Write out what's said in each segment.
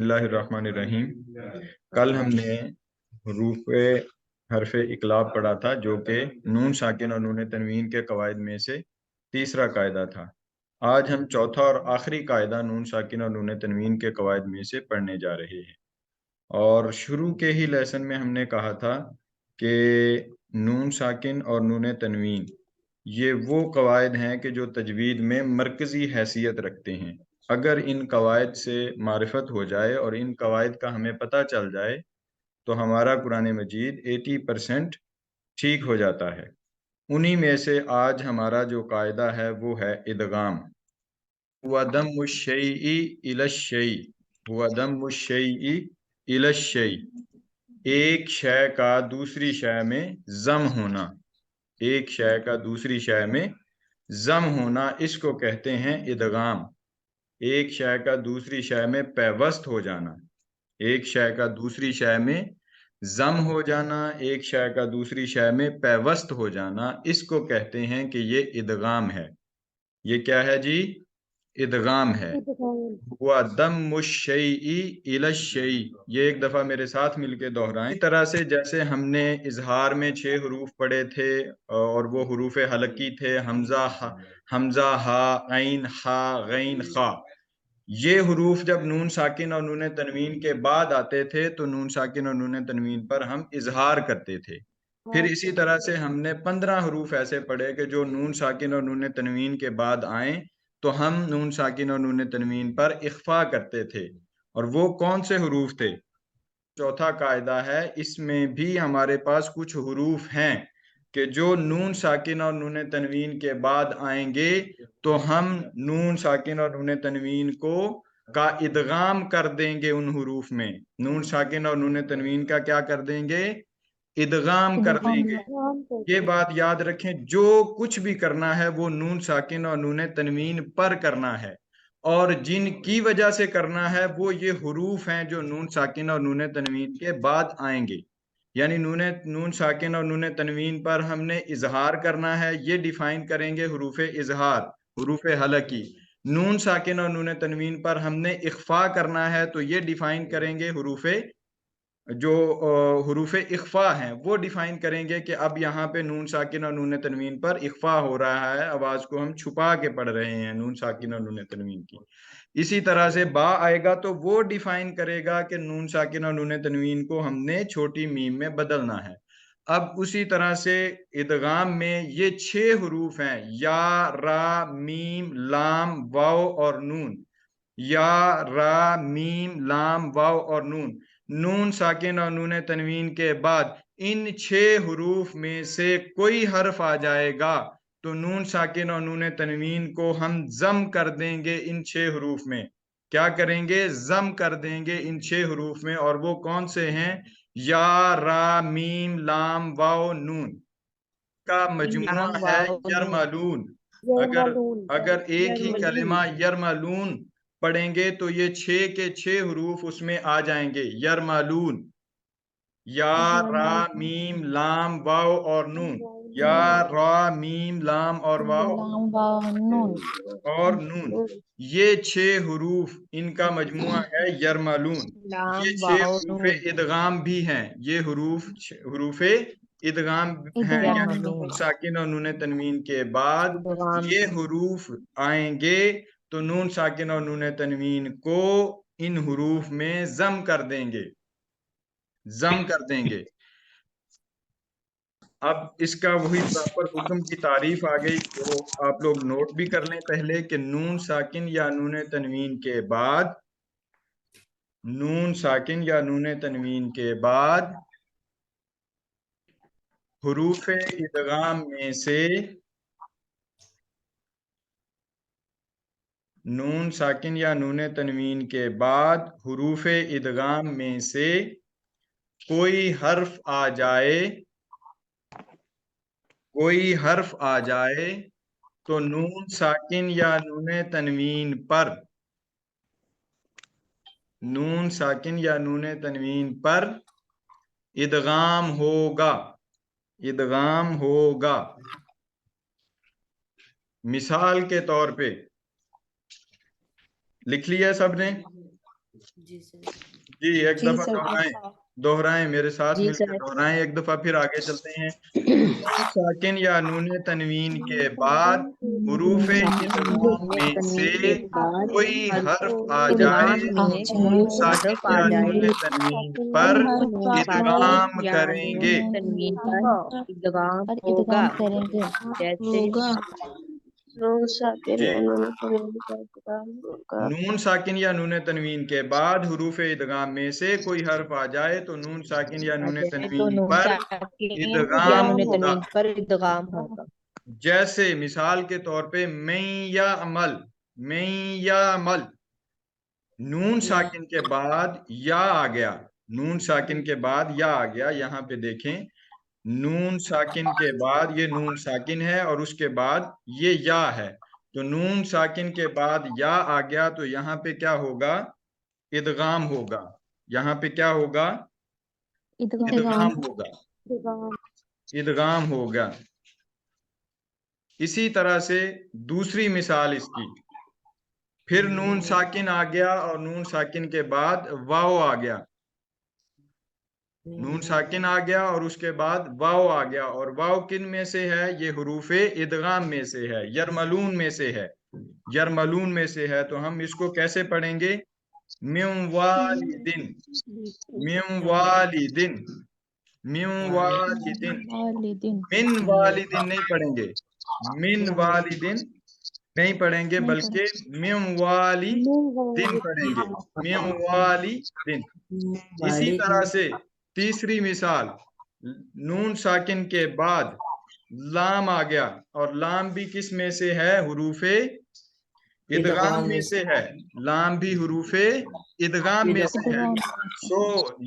اللہ الرحمن الرحیم۔ کل ہم نے حروف حرف اقلاب پڑھا تھا جو کہ نون ساکن اور نون تنوین کے قواعد میں سے تیسرا قاعدہ تھا۔ آج ہم چوتھا اور آخری قاعدہ نون ساکن اور نون تنوین کے قواعد میں سے پڑھنے جا رہے ہیں۔ اور شروع کے ہی لیسن میں ہم نے کہا تھا کہ نون ساکن اور نون تنوین یہ وہ قواعد ہیں کہ جو تجوید میں مرکزی حیثیت رکھتے ہیں۔ اگر ان قواعد سے معرفت ہو جائے اور ان قواعد کا ہمیں پتہ چل جائے تو ہمارا قرآن مجید 80% ٹھیک ہو جاتا ہے۔ انہی میں سے آج ہمارا جو قاعدہ ہے وہ ہے ادغام۔ وَضَمُّ الشَّيْءِ إِلَى الشَّيْءِ وَضَمُّ الشَّيْءِ إِلَى الشَّيْءِ، ایک شے کا دوسری شے میں ضم ہونا، ایک شے کا دوسری شے میں ضم ہونا، اس کو کہتے ہیں ادغام۔ ایک شے کا دوسری شے میں پیوست ہو جانا، ایک شے کا دوسری شے میں ضم ہو جانا، ایک شے کا دوسری شے میں پیوست ہو جانا، اس کو کہتے ہیں کہ یہ ادغام ہے۔ یہ کیا ہے جی؟ ادغام ہے۔ وَضَمُّ الشَّيْءِ إِلَى الشَّيْءِ، یہ ایک دفعہ میرے ساتھ مل کے دہرائیں۔ اس طرح سے جیسے ہم نے اظہار میں 6 حروف پڑھے تھے اور وہ حروف حلقی تھے، حمزہ، ہا، عین، خا، غین، خا۔ یہ حروف جب نون ساکن اور نون تنوین کے بعد آتے تھے تو نون ساکن اور نون تنوین پر ہم اظہار کرتے تھے۔ پھر اسی طرح سے ہم نے 15 حروف ایسے پڑھے کہ جو نون ساکن اور نون تنوین کے بعد آئیں تو ہم نون ساکن اور نون تنوین پر اخفا کرتے تھے۔ اور وہ کون سے حروف تھے؟ چوتھا قاعدہ ہے، اس میں بھی ہمارے پاس کچھ حروف ہیں کہ جو نون ساکن اور نون تنوین کے بعد آئیں گے تو ہم نون ساکن اور نون تنوین کا ادغام کر دیں گے ان حروف میں۔ نون ساکن اور نون تنوین کا کیا کر دیں گے؟ ادغام کر دیں گے۔ یہ بات یاد رکھیں، جو کچھ بھی کرنا ہے وہ نون ساکن اور نون تنوین پر کرنا ہے، اور جن کی وجہ سے کرنا ہے وہ یہ حروف ہیں جو نون ساکن اور نون تنوین کے بعد آئیں گے۔ یعنی نون ساکن اور نون تنوین پر ہم نے اظہار کرنا ہے، یہ ڈیفائن کریں گے حروف اظہار، حروف حلقی۔ نون ساکن اور نون تنوین پر ہم نے اخفا کرنا ہے تو یہ ڈیفائن کریں گے جو حروف اخفا ہیں وہ ڈیفائن کریں گے کہ اب یہاں پہ نون ساکن اور نون تنوین پر اخفا ہو رہا ہے، آواز کو ہم چھپا کے پڑھ رہے ہیں نون ساکن اور نون تنوین کی۔ اسی طرح سے با آئے گا تو وہ ڈیفائن کرے گا کہ نون ساکن اور نون تنوین کو ہم نے چھوٹی میم میں بدلنا ہے۔ اب اسی طرح سے ادغام میں یہ 6 حروف ہیں، یا، را، میم، لام، واو اور نون۔ یا، را، میم، لام، واو اور نون۔ نون ساکن اور نون تنوین کے بعد ان 6 حروف میں سے کوئی حرف آ جائے گا تو نون ساکن اور نون تنوین کو ہم ضم کر دیں گے ان 6 حروف میں۔ کیا کریں گے؟ ضم کر دیں گے ان 6 حروف میں، اور وہ کون سے ہیں؟ یا، را، میم، لام، واو، نون کا مجموعہ ہے یرملون۔ اگر ایک ہی کلمہ یرملون پڑھیں گے تو یہ 6 کے 6 حروف اس میں آ جائیں گے، یرملون۔ یا، را، میم، لام، واو اور نون۔ یا، را، میم، لام اور واو اور نون، یہ 6 حروف ان کا مجموعہ ہے یرملون۔ یہ 6 حروف ادغام بھی ہیں، یہ حروف ادغام ہیں، یعنی نون ساکن اور نون تنوین کے بعد یہ حروف آئیں گے تو نون ساکن اور نون تنوین کو ان حروف میں ضم کر دیں گے، ضم کر دیں گے۔ اب اس کا وہی پراپر حکم کی تعریف آ گئی، تو آپ لوگ نوٹ بھی کر لیں پہلے کہ نون ساکن یا نون تنوین کے بعد، نون ساکن یا نون تنوین کے بعد حروف ادغام میں سے، نون ساکن یا نون تنوین کے بعد حروف ادغام میں سے کوئی حرف آ جائے، کوئی حرف آ جائے تو نون ساکن یا نون تنوین پر، نون ساکن یا نون تنوین پر ادغام ہوگا، ادغام ہوگا۔ مثال کے طور پہ لکھ لیا سب نے؟ جی ایک دفعہ دوہرائیں میرے ساتھ مل کے دوہرائیں ایک دفعہ پھر آگے چلتے ہیں. نون ساکن یا نون تنوین کے بعد حروف ادغام میں سے کوئی حرف آ جائے تو نون ساکن یا نون تنوین پر ادغام کریں گے. نون ساکن یا نون تنوین کے بعد حروف ادغام میں سے کوئی حرف آ جائے تو نون ساکن یا نون تنوین پر ادغام ہوگا. جیسے مثال کے طور پہ میں یا عمل نون ساکن کے بعد یا آ گیا, نون ساکن کے بعد یا آ گیا. یہاں پہ دیکھیں نون ساکن کے بعد یہ نون ساکن ہے اور اس کے بعد یہ یا ہے, تو نون ساکن کے بعد یا آ گیا تو یہاں پہ کیا ہوگا, ادغام ہوگا. یہاں پہ کیا ہوگا, ادغام ہوگا. اسی طرح سے دوسری مثال اس کی, پھر نون ساکن آ گیا اور نون ساکن کے بعد واو آ گیا, نون ساکن آ گیا اور اس کے بعد واو آ گیا, اور واو کن میں سے ہے, یہ حروف ادغام میں سے ہے, یرملون میں سے ہے, یرملون میں سے ہے. تو ہم اس کو کیسے پڑھیں گے, من والدن, من والدن, من والدن, من والدن نہیں پڑھیں گے, من والدن نہیں پڑھیں گے بلکہ من والدن پڑھیں گے, من والدن. اسی طرح سے تیسری مثال, نون ساکن کے بعد لام آ گیا اور لام بھی کس میں سے ہے, حروف ادغام میں سے ہے, لام بھی حروف ادغام میں سے ہے. سو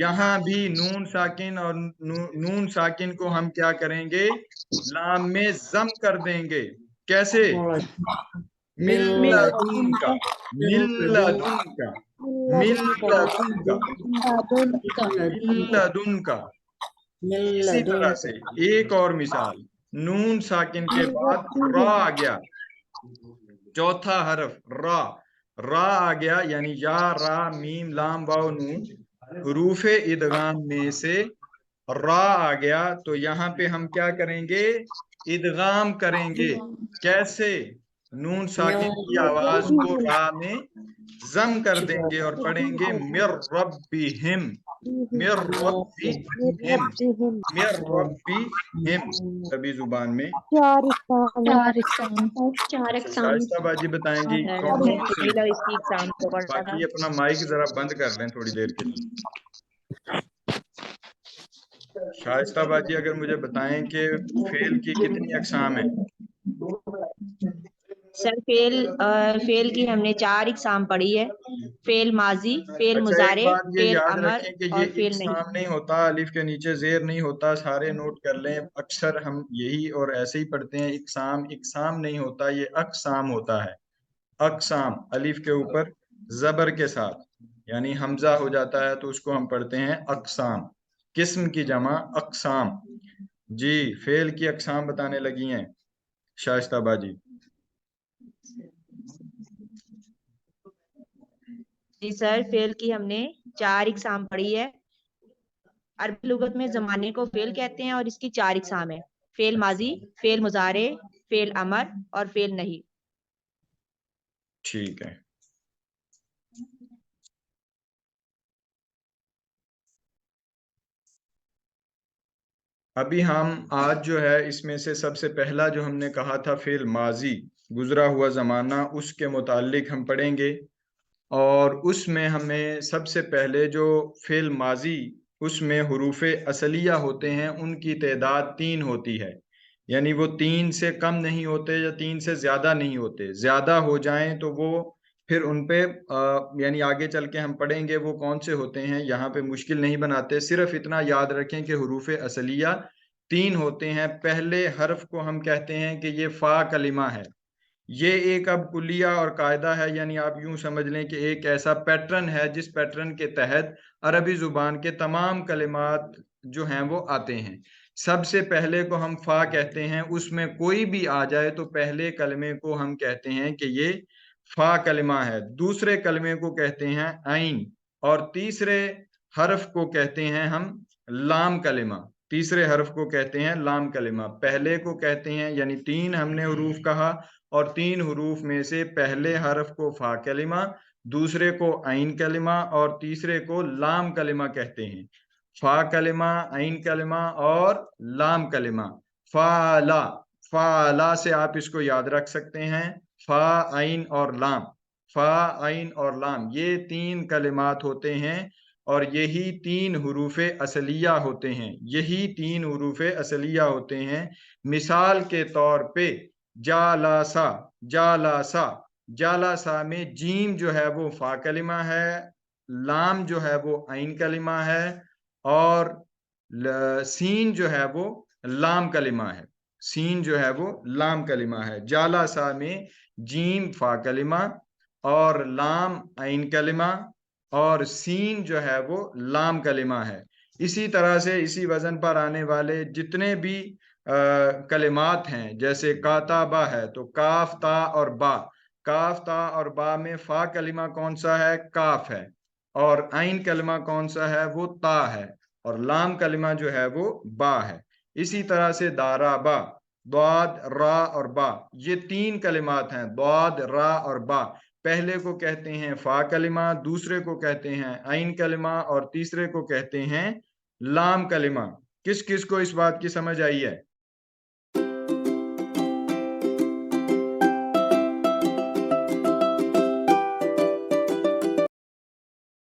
یہاں بھی نون ساکن اور نون ساکن کو ہم کیا کریں گے, لام میں ضم کر دیں گے. کیسے, مل لدن کا, مل لدن کا, مل لدن کا, مل لدن کا. اسی طرح سے ایک اور مثال, نون ساکن کے بعد را آ گیا, چوتھا حرف را, را آ گیا, یعنی یا را میم لام واو نون حروف ادغام میں سے را آ گیا, تو یہاں پہ ہم کیا کریں گے, ادغام کریں گے. کیسے, نون ساکن کی آواز کو را میں ضم کر دیں گے اور پڑھیں گے مر ربہم, مر ربہم, مر ربہم. عربی زبان میں شائستہ باجی بتائیں گی کون سی. باقی اپنا مائک ذرا بند کر لیں تھوڑی دیر کے لیے. شائستہ باجی اگر مجھے بتائیں کہ فعل کی کتنی اقسام ہیں. سر فعل کی ہم نے 4 اقسام پڑھی ہے, فعل ماضی, فعل مضارع, فعل امر اور فعل اقسام نہیں ہوتا, الف کے نیچے زیر نہیں ہوتا, سارے نوٹ کر لیں. اکثر ہم یہی اور ایسے ہی پڑھتے ہیں, اقسام, اقسام نہیں ہوتا, یہ اقسام ہوتا ہے. اقسام الف کے اوپر زبر کے ساتھ, یعنی حمزہ ہو جاتا ہے تو اس کو ہم پڑھتے ہیں اقسام. قسم کی جمع اقسام. جی فعل کی اقسام بتانے لگی ہیں شائستہ باجی. جی سر, فعل کی ہم نے 4 اقسام پڑھی ہے. عربی لغت میں زمانے کو فعل کہتے ہیں اور اس کی 4 اقسام ہیں, فعل ماضی, فعل مضارع, فعل امر اور فعل نہیں. ٹھیک ہے. ابھی ہم آج جو ہے اس میں سے سب سے پہلا جو ہم نے کہا تھا فعل ماضی, گزرا ہوا زمانہ, اس کے متعلق ہم پڑھیں گے. اور اس میں ہمیں سب سے پہلے جو فعل ماضی اس میں حروف اصلیہ ہوتے ہیں ان کی تعداد 3 ہوتی ہے, یعنی وہ 3 سے کم نہیں ہوتے یا 3 سے زیادہ نہیں ہوتے. زیادہ ہو جائیں تو وہ پھر ان پہ یعنی آگے چل کے ہم پڑھیں گے وہ کون سے ہوتے ہیں, یہاں پہ مشکل نہیں بناتے. صرف اتنا یاد رکھیں کہ حروف اصلیہ 3 ہوتے ہیں. پہلے حرف کو ہم کہتے ہیں کہ یہ فا کلمہ ہے. یہ ایک اب کلیہ اور قاعدہ ہے, یعنی آپ یوں سمجھ لیں کہ ایک ایسا پیٹرن ہے جس پیٹرن کے تحت عربی زبان کے تمام کلمات جو ہیں وہ آتے ہیں. سب سے پہلے کو ہم فا کہتے ہیں, اس میں کوئی بھی آ جائے تو پہلے کلمے کو ہم کہتے ہیں کہ یہ فا کلمہ ہے. دوسرے کلمے کو کہتے ہیں عین, اور تیسرے حرف کو کہتے ہیں ہم لام کلمہ. تیسرے حرف کو کہتے ہیں لام کلمہ. پہلے کو کہتے ہیں، یعنی 3 ہم نے حروف کہا، اور 3 حروف میں سے پہلے حرف کو فا کلمہ، دوسرے کو عین کلمہ، اور تیسرے کو لام کلمہ کہتے ہیں. فا کلمہ، عین کلمہ اور لام کلمہ. فالا، فالا سے آپ اس کو یاد رکھ سکتے ہیں، فا، عین اور لام. فا، عین اور لام، یہ 3 کلمات ہوتے ہیں، اور یہی 3 حروف اصلیہ ہوتے ہیں. یہی 3 حروف اصلیہ ہوتے ہیں. مثال کے طور پہ جالاسا، جالاسا، جالاسا میں جیم جو ہے وہ فا کلمہ ہے، لام جو ہے وہ عین کلمہ ہے، اور سین جو ہے وہ لام کلمہ ہے. سین جو ہے وہ لام کلمہ ہے. جالاسا میں جیم فا کلمہ اور لام عین کلمہ اور سین جو ہے وہ لام کلمہ ہے. اسی طرح سے اسی وزن پر آنے والے جتنے بھی کلمات ہیں، جیسے کاتابہ ہے تو کاف، تا اور با. کاف، تا اور با میں فا کلمہ کون سا ہے؟ کاف ہے، اور عین کلمہ کون سا ہے؟ وہ تا ہے، اور لام کلمہ جو ہے وہ با ہے. اسی طرح سے دارابا، ضاد، را اور با، یہ 3 کلمات ہیں، ضاد، را اور با. پہلے کو کہتے ہیں فا کلمہ، دوسرے کو کہتے ہیں عین کلمہ، اور تیسرے کو کہتے ہیں لام کلمہ. کس کس کو اس بات کی سمجھ آئی ہے؟